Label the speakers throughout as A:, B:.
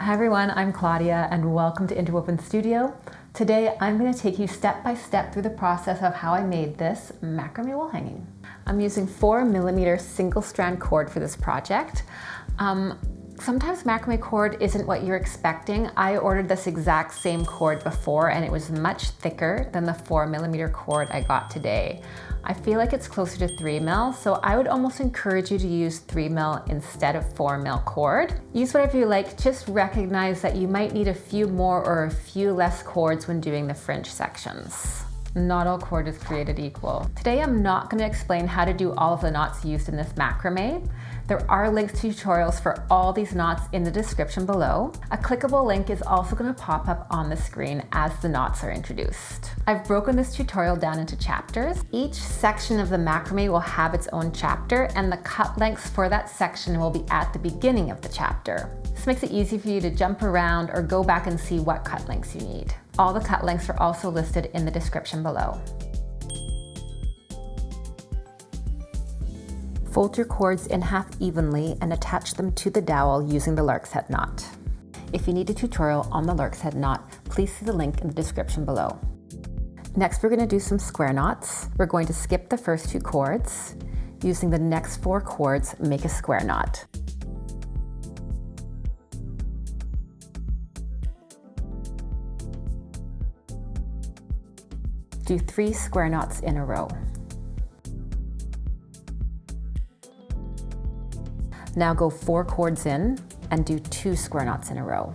A: Hi everyone, I'm Claudia and welcome to Interwoven Studio. Today I'm going to take you step by step through the process of how I made this macrame wall hanging. I'm using 4mm single strand cord for this project. Sometimes macrame cord isn't what you're expecting. I ordered this exact same cord before and it was much thicker than the 4mm cord I got today. I feel like it's closer to 3mm, so I would almost encourage you to use 3mm instead of 4mm cord. Use whatever you like, just recognize that you might need a few more or a few less cords when doing the fringe sections. Not all cord is created equal. Today I'm not going to explain how to do all of the knots used in this macrame. There are links to tutorials for all these knots in the description below. A clickable link is also going to pop up on the screen as the knots are introduced. I've broken this tutorial down into chapters. Each section of the macrame will have its own chapter and the cut lengths for that section will be at the beginning of the chapter. This makes it easy for you to jump around or go back and see what cut lengths you need. All the cut lengths are also listed in the description below. Fold your cords in half evenly and attach them to the dowel using the lark's head knot. If you need a tutorial on the lark's head knot, please see the link in the description below. Next, we're going to do some square knots. We're going to skip the first 2 cords. Using the next 4 cords, make a square knot. Do 3 square knots in a row. Now go 4 cords in and do 2 square knots in a row.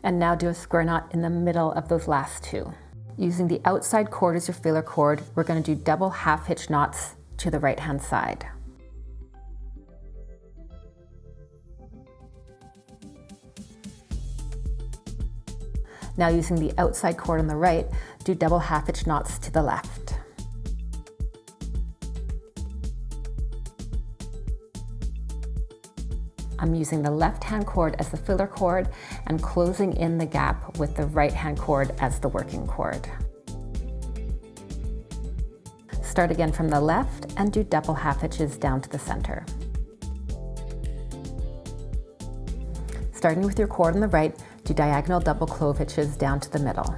A: And now do a square knot in the middle of those last 2. Using the outside cord as your feeler cord, we're going to do double half hitch knots to the right hand side. Now using the outside cord on the right, do double half hitch knots to the left. I'm using the left hand cord as the filler cord and closing in the gap with the right hand cord as the working cord. Start again from the left and do double half hitches down to the center. Starting with your cord on the right, do diagonal double clove hitches down to the middle.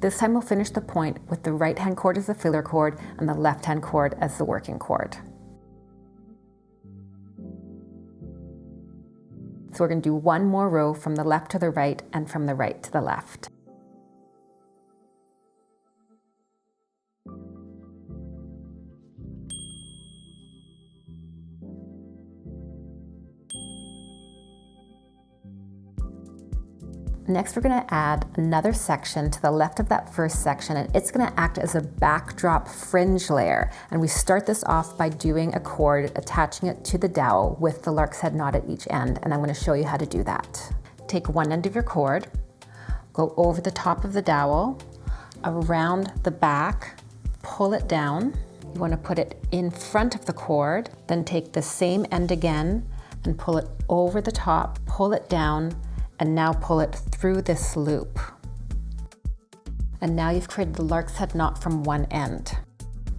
A: This time we'll finish the point with the right hand cord as the filler cord and the left hand cord as the working cord. So we're going to do 1 more row from the left to the right and from the right to the left. Next, we're going to add another section to the left of that first section, and it's going to act as a backdrop fringe layer. And we start this off by doing a cord, attaching it to the dowel with the lark's head knot at each end, and I'm going to show you how to do that. Take one end of your cord, go over the top of the dowel, around the back, pull it down. You want to put it in front of the cord, then take the same end again and pull it over the top, pull it down, and now pull it through this loop. And now you've created the lark's head knot from one end.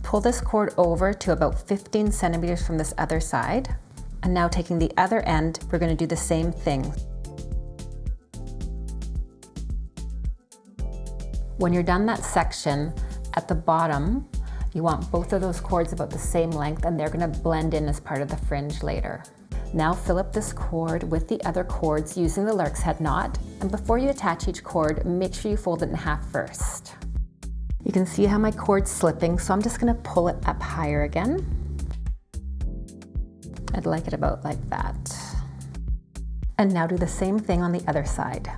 A: Pull this cord over to about 15 centimeters from this other side. And now taking the other end, we're going to do the same thing. When you're done that section, at the bottom, you want both of those cords about the same length and they're going to blend in as part of the fringe later. Now fill up this cord with the other cords using the lark's head knot, and before you attach each cord, make sure you fold it in half first. You can see how my cord's slipping, so I'm just going to pull it up higher again. I'd like it about like that. And now do the same thing on the other side.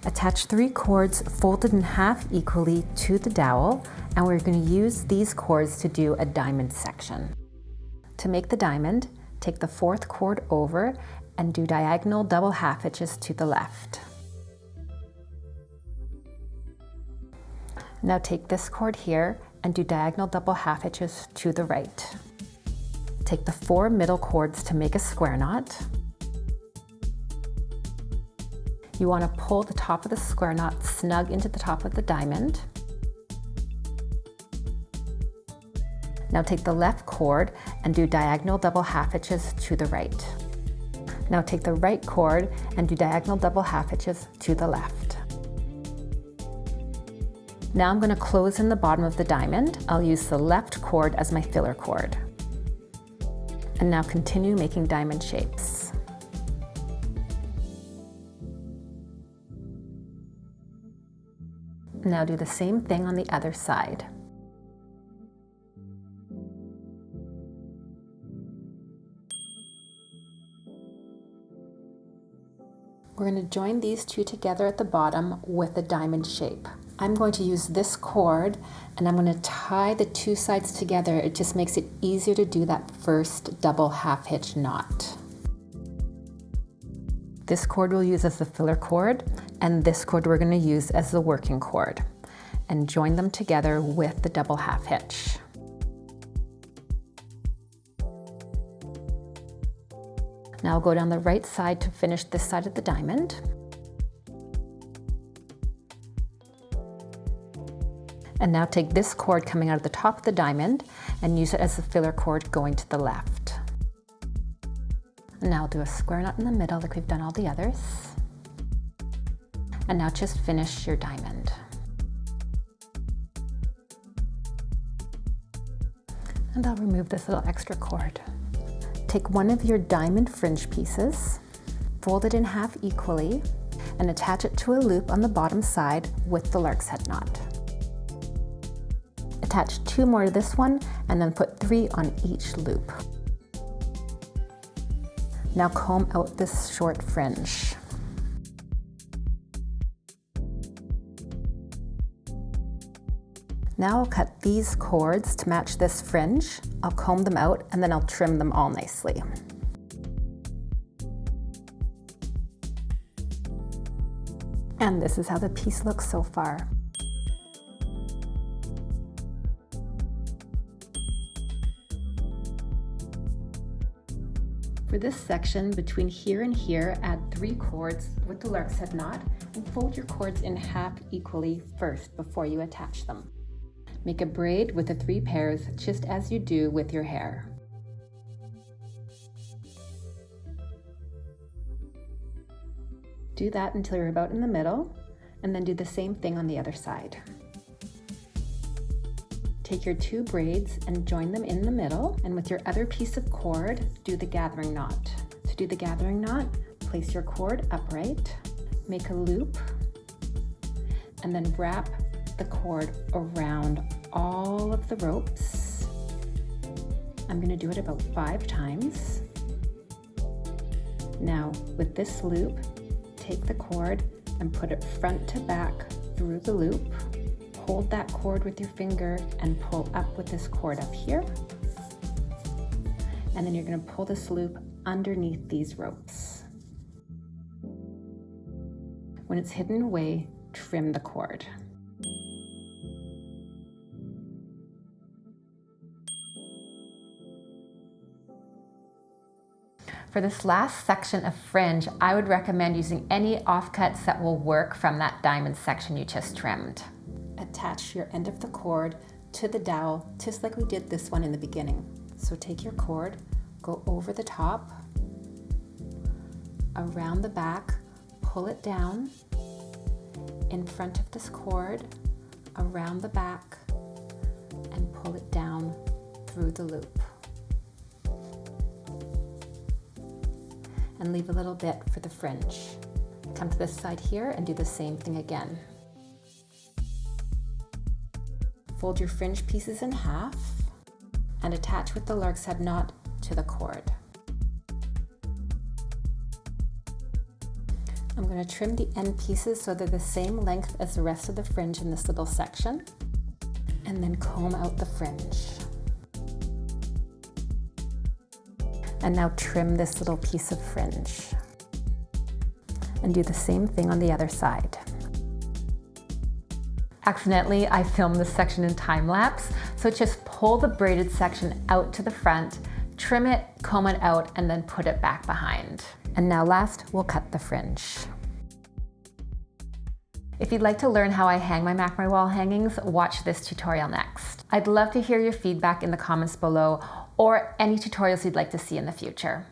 A: Attach 3 cords folded in half equally to the dowel, and we're going to use these cords to do a diamond section. To make the diamond, take the 4th cord over and do diagonal double half hitches to the left. Now take this cord here and do diagonal double half hitches to the right. Take the 4 middle cords to make a square knot. You want to pull the top of the square knot snug into the top of the diamond. Now take the left cord and do diagonal double half hitches to the right. Now take the right cord and do diagonal double half hitches to the left. Now I'm going to close in the bottom of the diamond. I'll use the left cord as my filler cord. And now continue making diamond shapes. Now do the same thing on the other side. We're going to join these two together at the bottom with a diamond shape. I'm going to use this cord and I'm going to tie the two sides together. It just makes it easier to do that first double half hitch knot. This cord we'll use as the filler cord, and this cord we're going to use as the working cord, and join them together with the double half hitch. Now I'll go down the right side to finish this side of the diamond. And now take this cord coming out of the top of the diamond and use it as the filler cord going to the left. And now I'll do a square knot in the middle like we've done all the others. And now just finish your diamond. And I'll remove this little extra cord. Take one of your diamond fringe pieces, fold it in half equally, and attach it to a loop on the bottom side with the lark's head knot. Attach 2 more to this one, and then put 3 on each loop. Now comb out this short fringe. Now I'll cut these cords to match this fringe. I'll comb them out and then I'll trim them all nicely. And this is how the piece looks so far. For this section, between here and here, add 3 cords with the lark's head knot and fold your cords in half equally first before you attach them. Make a braid with the 3 pairs just as you do with your hair. Do that until you're about in the middle, and then do the same thing on the other side. Take your 2 braids and join them in the middle, and with your other piece of cord, do the gathering knot. To do the gathering knot, place your cord upright, make a loop, and then wrap the cord around all of the ropes. I'm going to do it about 5 times. Now, with this loop, take the cord and put it front to back through the loop. Hold that cord with your finger and pull up with this cord up here. And then you're going to pull this loop underneath these ropes. When it's hidden away, trim the cord. For this last section of fringe, I would recommend using any offcuts that will work from that diamond section you just trimmed. Attach your end of the cord to the dowel, just like we did this one in the beginning. So take your cord, go over the top, around the back, pull it down, in front of this cord, around the back, and pull it down through the loop. And leave a little bit for the fringe. Come to this side here and do the same thing again. Fold your fringe pieces in half and attach with the lark's head knot to the cord. I'm going to trim the end pieces so they're the same length as the rest of the fringe in this little section, and then comb out the fringe. And now trim this little piece of fringe. And do the same thing on the other side. Accidentally, I filmed this section in time lapse, so just pull the braided section out to the front, trim it, comb it out, and then put it back behind. And now last, we'll cut the fringe. If you'd like to learn how I hang my macrame wall hangings, watch this tutorial next. I'd love to hear your feedback in the comments below or any tutorials you'd like to see in the future.